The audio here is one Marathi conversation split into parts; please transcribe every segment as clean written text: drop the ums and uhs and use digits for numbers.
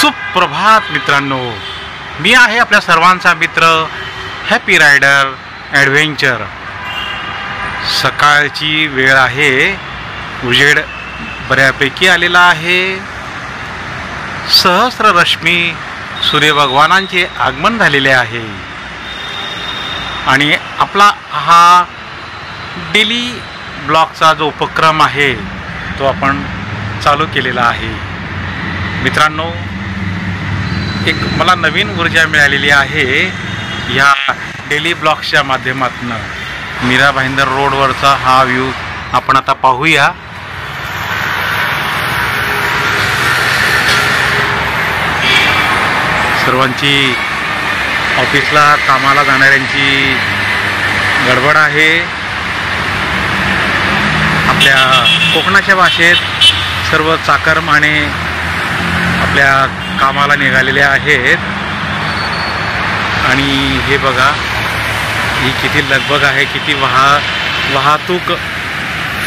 सुप्रभात मित्रांनो, मी आहे आपल्या सर्वांचा मित्र हॅपी रायडर ॲडव्हेंचर। सकाळची वेळ आहे, उजेड बऱ्यापैकी आलेला आहे। सहस्र रश्मी सूर्यभगवानांचे आगमन झालेले आहे आणि आपला हा डेली ब्लॉगचा जो उपक्रम आहे तो आपण चालू केलेला आहे। मित्रांनो, एक मला नवीन ऊर्जा मिळालेली आहे या डेली ब्लॉग्सच्या माध्यमातून। मीरा भाईंदर रोडवरचा हा व्ह्यू आपण आता पाहूया। सर्वांची ऑफिसला कामाला जाणाऱ्यांची गडबड आहे। आपल्या कोकणाच्या भाषेत सर्व चाकरमाने आपल्या कामाला निघालेले आहेत आणि हे बघा, ही किती लगबग आहे, किती वाहतूक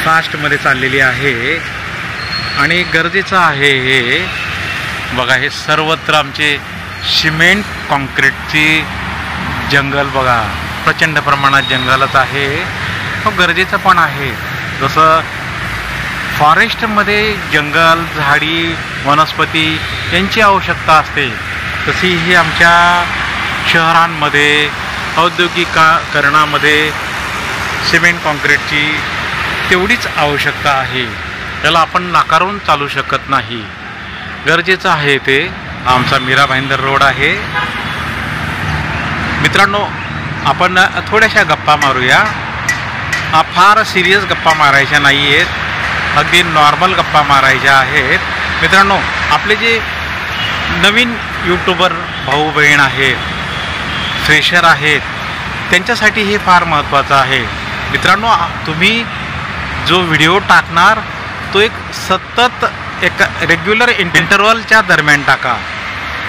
फास्टमध्ये चाललेली आहे आणि गरजेचं आहे हे बघा। हे सर्वत्र आमचे सिमेंट कॉन्क्रीटची जंगल बघा, प्रचंड प्रमाणात जंगलच आहे, गरजेचं पण आहे। जसं फॉरेस्टमध्ये जंगल, झाडी, वनस्पती यांची आवश्यकता असते, तशी ही आमच्या शहरांमध्ये औद्योगिकीकरणामध्ये सिमेंट कॉन्क्रीटची तेवढीच आवश्यकता आहे। त्याला आपण नाकारून चालू शकत नाही, गरजेचं आहे ते। आमचा मीरा भाईंदर रोड आहे। मित्रांनो, आपण थोड्याशा गप्पा मारूया। फार सिरियस गप्पा मारायच्या नाही आहेत, अगदी नॉर्मल गप्पा मारायच्या आहेत। मित्रांनो, आपले जे नवीन यूट्यूबर भाऊ बहीण आहेत, फ्रेशर आहेत, त्यांच्यासाठी हे फार महत्त्वाचं आहे। मित्रांनो, तुम्ही जो व्हिडिओ टाकणार तो एक सतत एक रेग्युलर इंटरवलच्या दरम्यान टाका।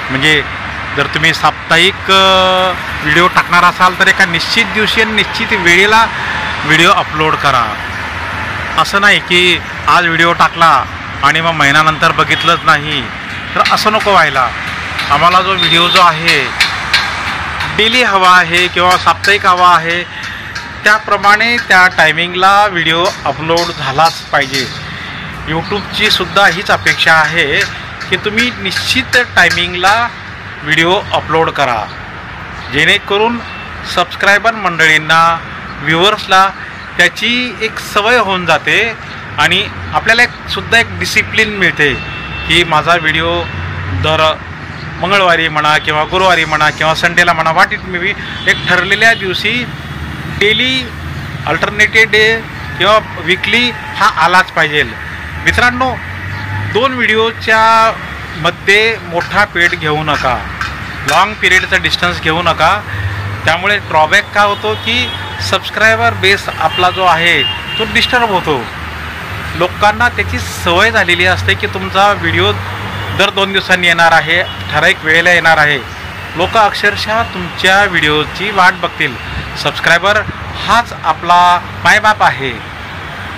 म्हणजे जर तुम्ही साप्ताहिक व्हिडिओ टाकणार असाल तर एका निश्चित दिवशी आणि निश्चित वेळेला व्हिडिओ अपलोड करा। असं नाही की आज व्हिडिओ टाकला आणि मग महिन्यानंतर बघितलंच नाही, तर असं नको व्हायला। आम्हाला जो व्हिडिओ जो आहे डेली हवा आहे किंवा साप्ताहिक हवा आहे, त्याप्रमाणे त्या टायमिंगला व्हिडिओ अपलोड झालाच पाहिजे। यूट्यूबची सुद्धा हीच अपेक्षा आहे की तुम्ही निश्चित टायमिंगला व्हिडिओ अपलोड करा, जेणेकरून सबस्क्रायबर मंडळींना, व्ह्युअर्सला त्याची एक सवय होऊन जाते आणि आपल्याला सुद्धा एक डिसिप्लिन मिळते की माझा व्हिडिओ दर मंगळवारी म्हणा किंवा गुरुवारी म्हणा किंवा संडेला म्हणा, वाट इट मे बी, एक ठरलेल्या दिवशी डेली अल्टरनेटिव्ह डे किंवा वीकली हा आलाच पाहिजे। मित्रांनो, 2 व्हिडिओच्या मध्ये मोठा पेट घेऊ नका, लॉंग पिरियडचा डिस्टन्स घेऊ नका। त्यामुळे ड्रॉबॅक काय होतो की सबस्क्रायबर बेस आपला जो आहे तो डिस्टर्ब होतो। लोकांना त्याची सवय झालेली असते की तुमचा व्हिडिओ दर 2 दिवसांनी येणार आहे, ठराविक वेळेला येणार आहे। लोक अक्षरशः तुमच्या व्हिडिओची वाट बघतील। सबस्क्रायबर हाच आपला मायबाप आहे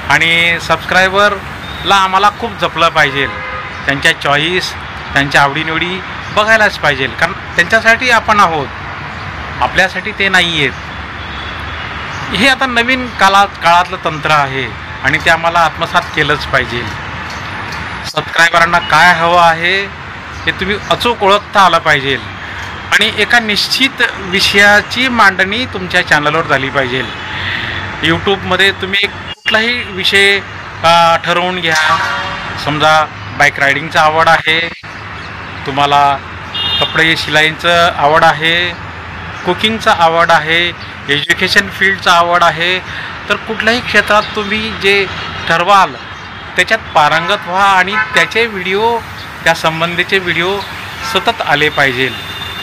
आणि सबस्क्रायबरला आम्हाला खूप जपलं पाहिजे। त्यांच्या चॉईस, त्यांच्या आवडीनिवडी बघायलाच पाहिजे, कारण त्यांच्यासाठी आपण आहोत, आपल्यासाठी ते नाही आहेत। हे आता नवीन काळातलं तंत्र आहे आणि ते आम्हाला आत्मसात केलंच पाहिजे। सबस्क्रायबरांना काय हवं आहे हे तुम्ही अचूक ओळखता आलं पाहिजे आणि एका निश्चित विषयाची मांडणी तुमच्या चॅनलवर झाली पाहिजे। यूट्यूबमध्ये तुम्ही कुठलाही विषय ठरवून घ्या। समजा बाईक रायडिंगचं आवड आहे, तुम्हाला कपडे शिलाईचं आवड आहे, कुकिंगचं आवड आहे, एज्युकेशन फील्डचं आवड आहे, तर कुठल्याही क्षेत्रात तुम्ही जे ठरवाल त्याच्यात पारंगत व्हा आणि त्याचे व्हिडिओ, त्या संबंधीचे व्हिडिओ सतत आले पाहिजे,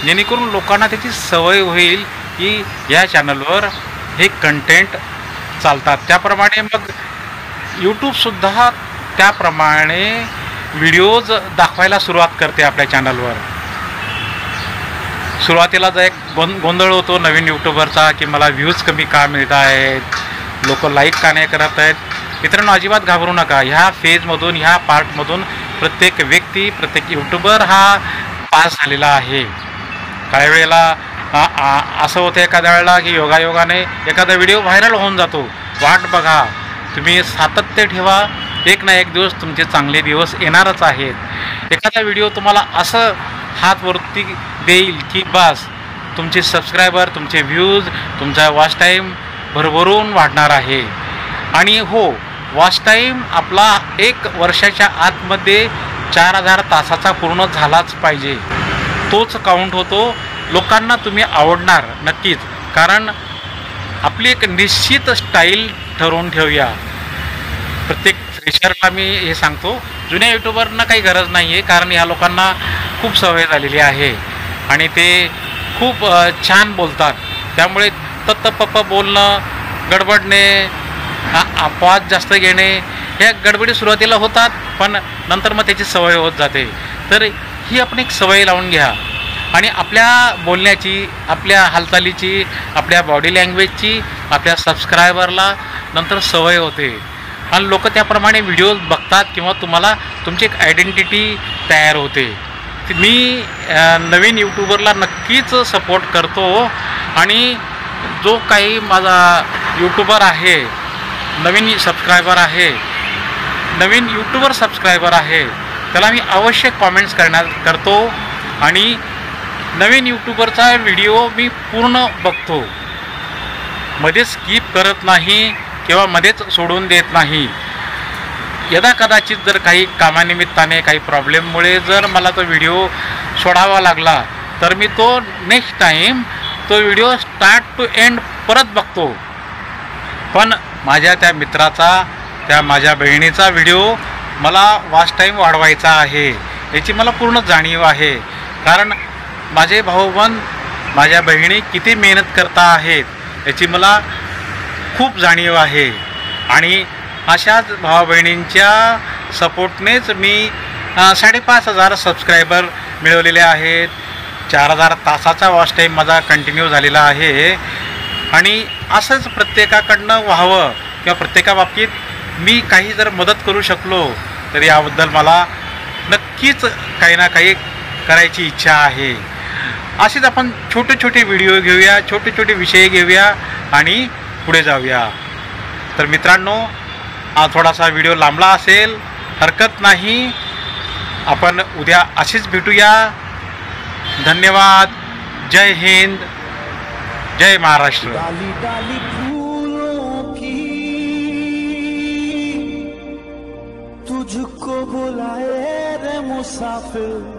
जेणेकरून लोकांना त्याची सवय होईल की या चॅनलवर हे कंटेंट चालतात। त्याप्रमाणे मग यूट्यूबसुद्धा त्याप्रमाणे व्हिडिओज दाखवायला सुरुवात करते आपल्या चॅनलवर। सुरुवातीला जर एक गोंधळ होतो नवीन यूट्यूबरचा की मला व्ह्यूज कमी का मिळत आहेत, लोक लाईक का नाही करत आहेत। मित्रांनो, अजिबात घाबरू नका। ह्या फेजमधून, ह्या पार्टमधून प्रत्येक व्यक्ती, प्रत्येक यूट्यूबर हा पास झालेला आहे. काही वेळेला असं होतं एखाद्या वेळेला की योगायोगाने एखादा व्हिडिओ व्हायरल होऊन जातो. वाट बघा, तुम्ही सातत्य ठेवा, एक ना एक दिवस तुमचे चांगले दिवस येणारच आहेत. एखादा व्हिडिओ तुम्हाला असं हात वरती देईल की बस तुमचे सबस्क्रायबर, तुमचे व्ह्यूज, तुमचा वॉच टाईम भरभरून वाढणार आहे. आणि हो, वॉच टाईम आपला 1 वर्षाच्या आतमध्ये 4000 तासाचा पूर्ण झालाच पाहिजे. तोच काउंट होतो. लोकांना तुम्ही आवडणार नक्कीच, कारण आपली एक निश्चित स्टाईल ठरवून ठेवूया. प्रत्येक फ्रेशरला मी हे सांगतो, जुन्या यूट्यूबरना काही गरज नाही आहे, कारण ह्या लोकांना खूप सवय झालेली आहे आणि ते खूप छान बोलतात. त्यामुळे तत्तप्प बोलणं, गडबडणे, पॉज जास्त घेणे, ह्या गडबडी सुरुवातीला होतात, पण नंतर मग त्याची सवय होत जाते. तर ही आपण एक सवय लावून घ्या आणि आपल्या बोलण्याची, आपल्या हालचालीची, आपल्या बॉडी लँग्वेजची आपल्या सबस्क्रायबरला नंतर सवय होते आणि लोक त्याप्रमाणे व्हिडिओज बघतात किंवा तुम्हाला तुमची एक आयडेंटिटी तयार होते. मी नवीन यूट्यूबरला नक्कीच सपोर्ट करतो आणि जो काही माझा यूट्यूबर आहे, नवीन सबस्क्रायबर आहे, नवीन यूट्यूबर सबस्क्रायबर आहे, त्याला मी अवश्य कॉमेंट्स करतो आणि नवीन यूट्यूबरचा व्हिडिओ मी पूर्ण बघतो, मध्येच स्किप करत नाही किंवा मध्येच सोडून देत नाही. यदा कदाचित जर काही कामानिमित्ताने, काही प्रॉब्लेममुळे जर मला तो व्हिडिओ सोडावा लागला तर मी तो नेक्स्ट टाईम तो व्हिडिओ स्टार्ट टू एंड परत बघतो. पण माझ्या त्या मित्राचा, त्या माझ्या बहिणीचा व्हिडिओ मला वॉच टाईम वाढवायचा आहे याची मला पूर्ण जाणीव आहे. कारण माझे भाऊबंद, माझ्या बहिणी किती मेहनत करता आहेत याची मला खूप जाणीव आहे आणि अशाच भावा बहिणींच्या सपोर्टनेच मी 5,500 सबस्क्रायबर मिळवलेले आहेत. 4000 तासाचा वॉच टाईम माझा कंटिन्यू झालेला आहे आणि असंच प्रत्येकाकडनं व्हावं किंवा प्रत्येकाबाबतीत मी काही जर मदत करू शकलो तर याबद्दल मला नक्कीच काही ना काही करायची इच्छा आहे. असेच आपण छोटे छोटे व्हिडिओ घेऊया, छोटे छोटे विषय घेऊया आणि पुढे जाऊया. तर मित्रांनो, हा थोडासा व्हिडिओ लांबला असेल, हरकत नाही, आपण उद्या अशीच भेटूया. धन्यवाद. जय हिंद, जय महाराष्ट्र. डाली डाली फूलों की तुझको बुलाए रे मुसाफिर,